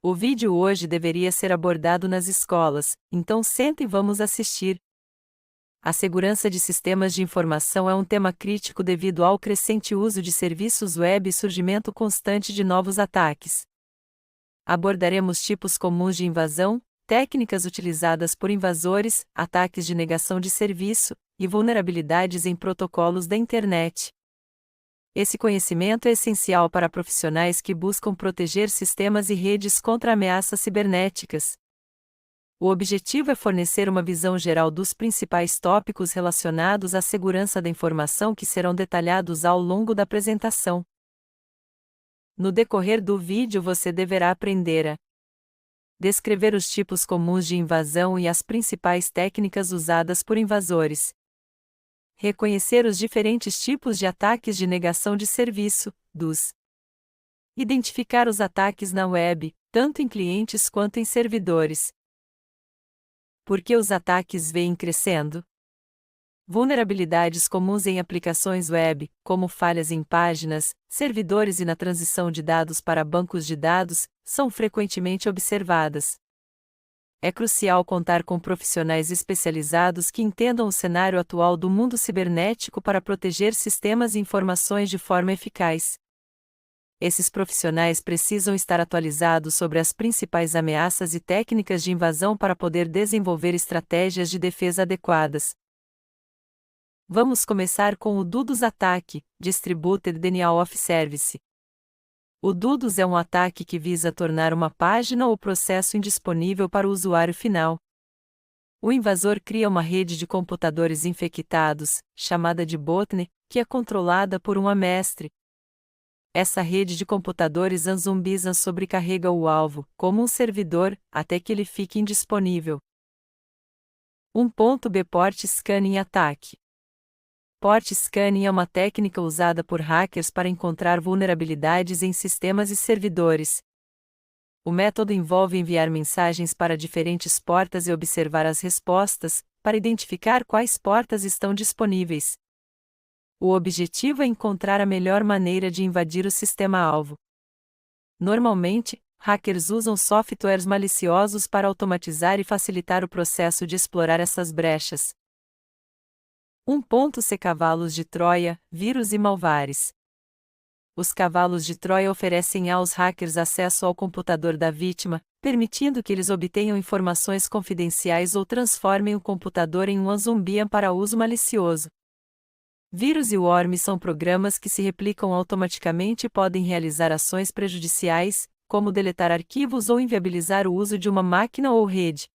O vídeo hoje deveria ser abordado nas escolas, então senta e vamos assistir. A segurança de sistemas de informação é um tema crítico devido ao crescente uso de serviços web e surgimento constante de novos ataques. Abordaremos tipos comuns de invasão, técnicas utilizadas por invasores, ataques de negação de serviço e vulnerabilidades em protocolos da internet. Esse conhecimento é essencial para profissionais que buscam proteger sistemas e redes contra ameaças cibernéticas. O objetivo é fornecer uma visão geral dos principais tópicos relacionados à segurança da informação que serão detalhados ao longo da apresentação. No decorrer do vídeo você deverá aprender a descrever os tipos comuns de invasão e as principais técnicas usadas por invasores. Reconhecer os diferentes tipos de ataques de negação de serviço, DUS. Identificar os ataques na web, tanto em clientes quanto em servidores. Por que os ataques vêm crescendo? Vulnerabilidades comuns em aplicações web, como falhas em páginas, servidores e na transição de dados para bancos de dados, são frequentemente observadas. É crucial contar com profissionais especializados que entendam o cenário atual do mundo cibernético para proteger sistemas e informações de forma eficaz. Esses profissionais precisam estar atualizados sobre as principais ameaças e técnicas de invasão para poder desenvolver estratégias de defesa adequadas. Vamos começar com o DDoS Attack, Distributed Denial of Service. O DDoS é um ataque que visa tornar uma página ou processo indisponível para o usuário final. O invasor cria uma rede de computadores infectados, chamada de botnet, que é controlada por um amestre. Essa rede de computadores anzumbiza sobrecarrega o alvo, como um servidor, até que ele fique indisponível. 1.B Port Scanning Attack. Port Scanning é uma técnica usada por hackers para encontrar vulnerabilidades em sistemas e servidores. O método envolve enviar mensagens para diferentes portas e observar as respostas, para identificar quais portas estão disponíveis. O objetivo é encontrar a melhor maneira de invadir o sistema-alvo. Normalmente, hackers usam softwares maliciosos para automatizar e facilitar o processo de explorar essas brechas. 1.C Cavalos de Troia, vírus e malwares. Os cavalos de Troia oferecem aos hackers acesso ao computador da vítima, permitindo que eles obtenham informações confidenciais ou transformem o computador em um zumbi para uso malicioso. Vírus e worms são programas que se replicam automaticamente e podem realizar ações prejudiciais, como deletar arquivos ou inviabilizar o uso de uma máquina ou rede.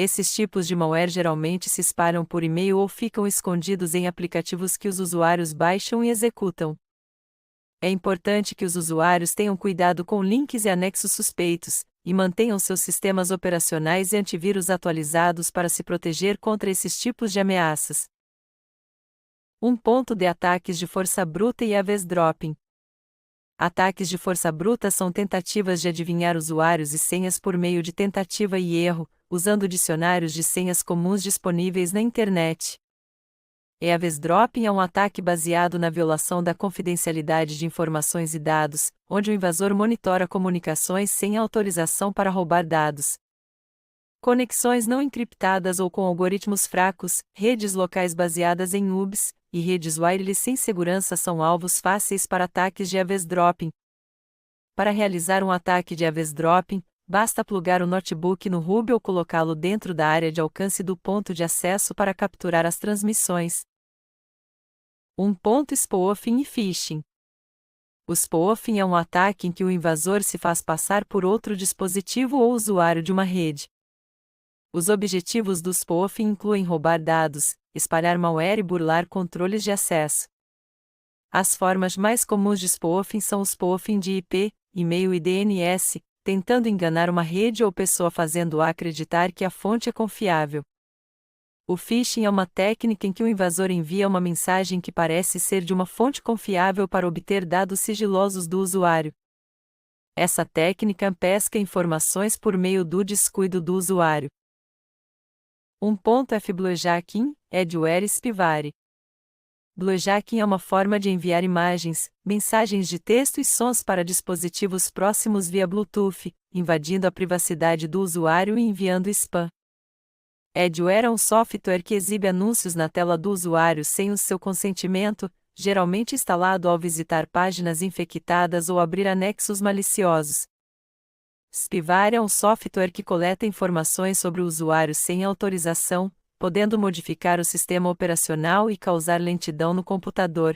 Esses tipos de malware geralmente se espalham por e-mail ou ficam escondidos em aplicativos que os usuários baixam e executam. É importante que os usuários tenham cuidado com links e anexos suspeitos, e mantenham seus sistemas operacionais e antivírus atualizados para se proteger contra esses tipos de ameaças. 1.D Ataques de força bruta e eavesdropping. Ataques de força bruta são tentativas de adivinhar usuários e senhas por meio de tentativa e erro, usando dicionários de senhas comuns disponíveis na internet. Eavesdropping é um ataque baseado na violação da confidencialidade de informações e dados, onde o invasor monitora comunicações sem autorização para roubar dados. Conexões não encriptadas ou com algoritmos fracos, redes locais baseadas em hubs, e redes wireless sem segurança são alvos fáceis para ataques de eavesdropping. Para realizar um ataque de eavesdropping, basta plugar o notebook no hub ou colocá-lo dentro da área de alcance do ponto de acesso para capturar as transmissões. 1.Spoofing e phishing. O spoofing é um ataque em que o invasor se faz passar por outro dispositivo ou usuário de uma rede. Os objetivos do spoofing incluem roubar dados, espalhar malware e burlar controles de acesso. As formas mais comuns de spoofing são o spoofing de IP, e-mail e DNS, tentando enganar uma rede ou pessoa fazendo-a acreditar que a fonte é confiável. O phishing é uma técnica em que o invasor envia uma mensagem que parece ser de uma fonte confiável para obter dados sigilosos do usuário. Essa técnica pesca informações por meio do descuido do usuário. 1.Fblojacking, Adware Spivare. Bluejacking é uma forma de enviar imagens, mensagens de texto e sons para dispositivos próximos via Bluetooth, invadindo a privacidade do usuário e enviando spam. Adware é um software que exibe anúncios na tela do usuário sem o seu consentimento, geralmente instalado ao visitar páginas infectadas ou abrir anexos maliciosos. Spyware é um software que coleta informações sobre o usuário sem autorização, podendo modificar o sistema operacional e causar lentidão no computador.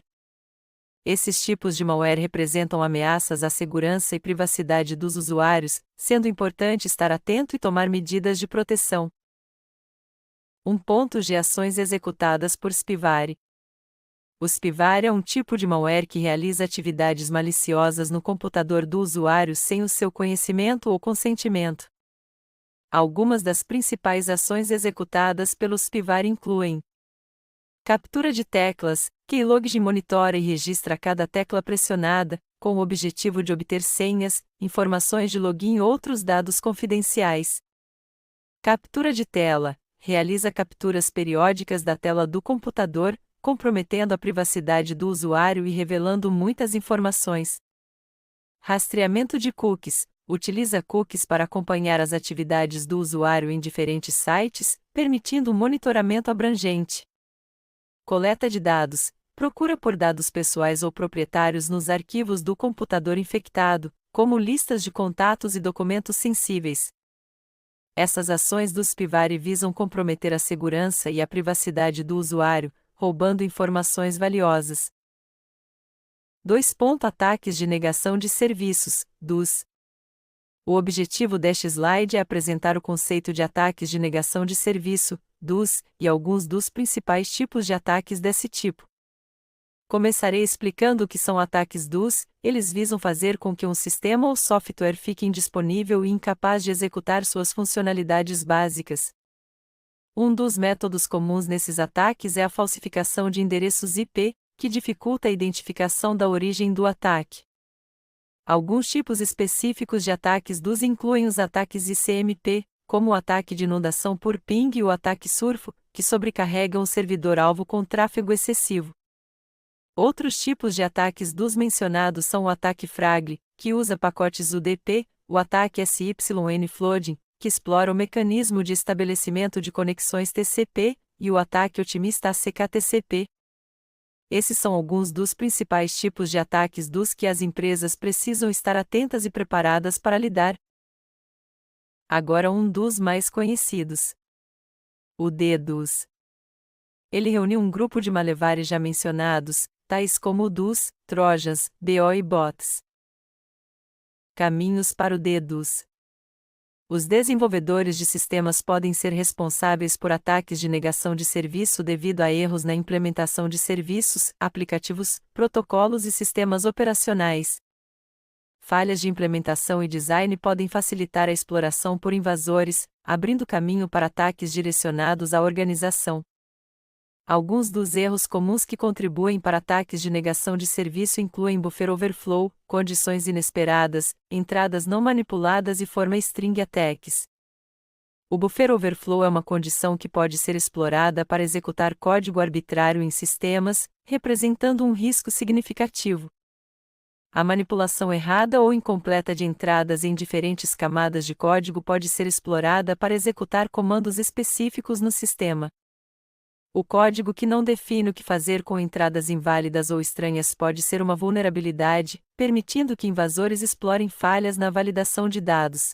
Esses tipos de malware representam ameaças à segurança e privacidade dos usuários, sendo importante estar atento e tomar medidas de proteção. 1 pontos de ações executadas por spyware. O spyware é um tipo de malware que realiza atividades maliciosas no computador do usuário sem o seu conhecimento ou consentimento. Algumas das principais ações executadas pelo spyware incluem: captura de teclas, Keylogin monitora e registra cada tecla pressionada, com o objetivo de obter senhas, informações de login e outros dados confidenciais. Captura de tela, realiza capturas periódicas da tela do computador, comprometendo a privacidade do usuário e revelando muitas informações. Rastreamento de cookies, utiliza cookies para acompanhar as atividades do usuário em diferentes sites, permitindo um monitoramento abrangente. Coleta de dados, procura por dados pessoais ou proprietários nos arquivos do computador infectado, como listas de contatos e documentos sensíveis. Essas ações do spyware visam comprometer a segurança e a privacidade do usuário, roubando informações valiosas. 2. Ataques de negação de serviços, DUS. O objetivo deste slide é apresentar o conceito de ataques de negação de serviço, DUS, e alguns dos principais tipos de ataques desse tipo. Começarei explicando o que são ataques DUS. Eles visam fazer com que um sistema ou software fique indisponível e incapaz de executar suas funcionalidades básicas. Um dos métodos comuns nesses ataques é a falsificação de endereços IP, que dificulta a identificação da origem do ataque. Alguns tipos específicos de ataques DUS incluem os ataques ICMP, como o ataque de inundação por ping e o ataque surfo, que sobrecarregam o servidor-alvo com tráfego excessivo. Outros tipos de ataques DUS mencionados são o ataque Fragile, que usa pacotes UDP, o ataque SYN Flooding, que explora o mecanismo de estabelecimento de conexões TCP, e o ataque otimista ACK-TCP. Esses são alguns dos principais tipos de ataques DUS que as empresas precisam estar atentas e preparadas para lidar. Agora um dos mais conhecidos. O DDoS. Ele reuniu um grupo de malevares já mencionados, tais como o DUS, Trojans, BO e bots. Caminhos para o DDoS. Os desenvolvedores de sistemas podem ser responsáveis por ataques de negação de serviço devido a erros na implementação de serviços, aplicativos, protocolos e sistemas operacionais. Falhas de implementação e design podem facilitar a exploração por invasores, abrindo caminho para ataques direcionados à organização. Alguns dos erros comuns que contribuem para ataques de negação de serviço incluem buffer overflow, condições inesperadas, entradas não manipuladas e forma string attacks. O buffer overflow é uma condição que pode ser explorada para executar código arbitrário em sistemas, representando um risco significativo. A manipulação errada ou incompleta de entradas em diferentes camadas de código pode ser explorada para executar comandos específicos no sistema. O código que não define o que fazer com entradas inválidas ou estranhas pode ser uma vulnerabilidade, permitindo que invasores explorem falhas na validação de dados.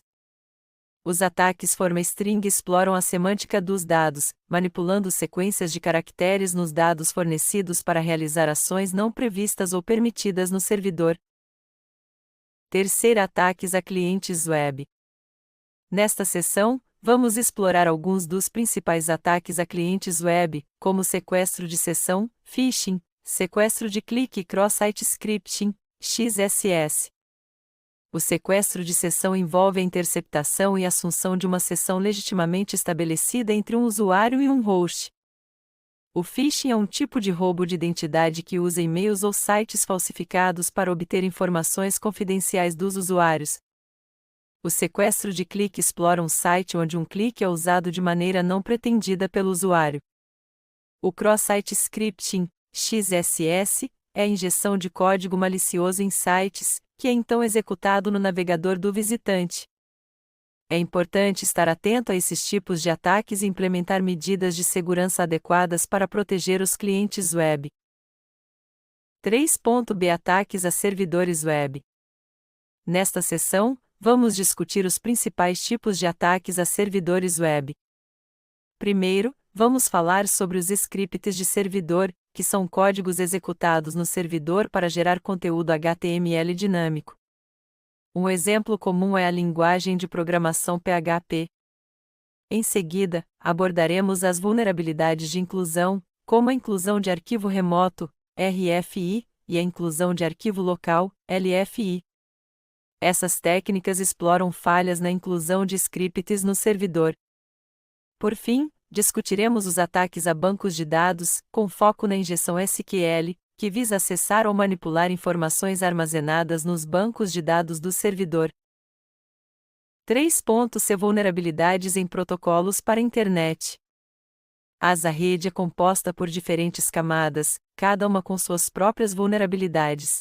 Os ataques forma-string exploram a semântica dos dados, manipulando sequências de caracteres nos dados fornecidos para realizar ações não previstas ou permitidas no servidor. 3. Ataques a clientes web. Nesta seção, vamos explorar alguns dos principais ataques a clientes web, como sequestro de sessão, phishing, sequestro de clique e cross-site scripting, XSS. O sequestro de sessão envolve a interceptação e assunção de uma sessão legitimamente estabelecida entre um usuário e um host. O phishing é um tipo de roubo de identidade que usa e-mails ou sites falsificados para obter informações confidenciais dos usuários. O sequestro de clique explora um site onde um clique é usado de maneira não pretendida pelo usuário. O cross-site scripting XSS, é a injeção de código malicioso em sites, que é então executado no navegador do visitante. É importante estar atento a esses tipos de ataques e implementar medidas de segurança adequadas para proteger os clientes web. 3.b Ataques a servidores web. Nesta sessão, vamos discutir os principais tipos de ataques a servidores web. Primeiro, vamos falar sobre os scripts de servidor, que são códigos executados no servidor para gerar conteúdo HTML dinâmico. Um exemplo comum é a linguagem de programação PHP. Em seguida, abordaremos as vulnerabilidades de inclusão, como a inclusão de arquivo remoto, RFI, e a inclusão de arquivo local, LFI. Essas técnicas exploram falhas na inclusão de scripts no servidor. Por fim, discutiremos os ataques a bancos de dados, com foco na injeção SQL, que visa acessar ou manipular informações armazenadas nos bancos de dados do servidor. 3.c Vulnerabilidades em protocolos para a internet. A rede é composta por diferentes camadas, cada uma com suas próprias vulnerabilidades.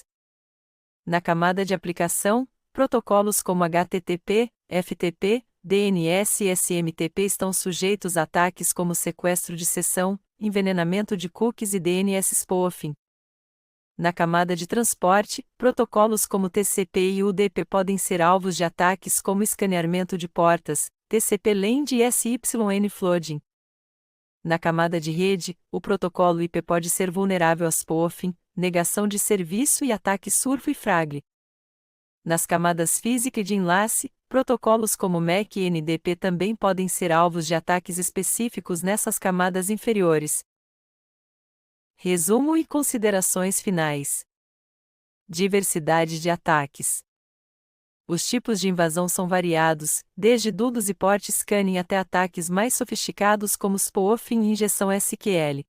Na camada de aplicação, protocolos como HTTP, FTP, DNS e SMTP estão sujeitos a ataques como sequestro de sessão, envenenamento de cookies e DNS spoofing. Na camada de transporte, protocolos como TCP e UDP podem ser alvos de ataques como escaneamento de portas, TCP-Land e SYN flooding. Na camada de rede, o protocolo IP pode ser vulnerável a spoofing, negação de serviço e ataque surf e frag. Nas camadas física e de enlace, protocolos como MAC e NDP também podem ser alvos de ataques específicos nessas camadas inferiores. Resumo e considerações finais. Diversidade de ataques. Os tipos de invasão são variados, desde DDoS e port scanning até ataques mais sofisticados como spoofing e injeção SQL.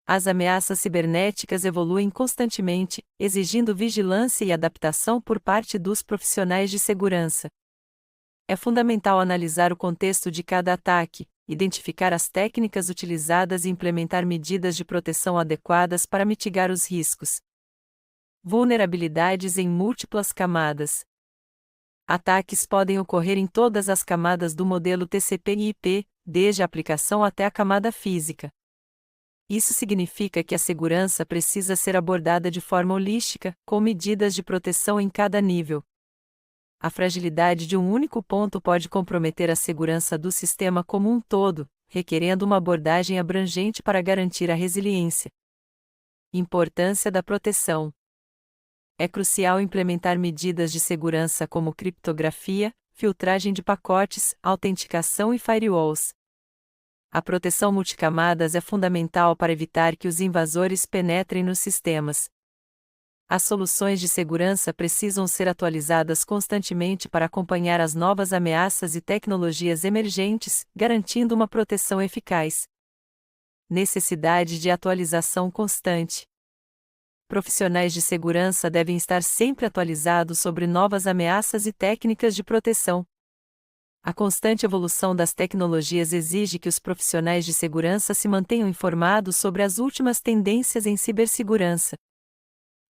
As ameaças cibernéticas evoluem constantemente, exigindo vigilância e adaptação por parte dos profissionais de segurança. É fundamental analisar o contexto de cada ataque, identificar as técnicas utilizadas e implementar medidas de proteção adequadas para mitigar os riscos. Vulnerabilidades em múltiplas camadas. Ataques podem ocorrer em todas as camadas do modelo TCP/IP, desde a aplicação até a camada física. Isso significa que a segurança precisa ser abordada de forma holística, com medidas de proteção em cada nível. A fragilidade de um único ponto pode comprometer a segurança do sistema como um todo, requerendo uma abordagem abrangente para garantir a resiliência. Importância da proteção. É crucial implementar medidas de segurança como criptografia, filtragem de pacotes, autenticação e firewalls. A proteção multicamadas é fundamental para evitar que os invasores penetrem nos sistemas. As soluções de segurança precisam ser atualizadas constantemente para acompanhar as novas ameaças e tecnologias emergentes, garantindo uma proteção eficaz. Necessidade de atualização constante. Profissionais de segurança devem estar sempre atualizados sobre novas ameaças e técnicas de proteção. A constante evolução das tecnologias exige que os profissionais de segurança se mantenham informados sobre as últimas tendências em cibersegurança.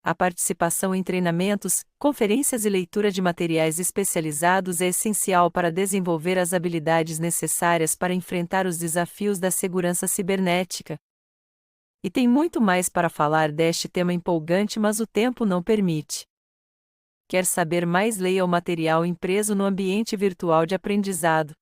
A participação em treinamentos, conferências e leitura de materiais especializados é essencial para desenvolver as habilidades necessárias para enfrentar os desafios da segurança cibernética. E tem muito mais para falar deste tema empolgante, mas o tempo não permite. Quer saber mais? Leia o material impresso no ambiente virtual de aprendizado.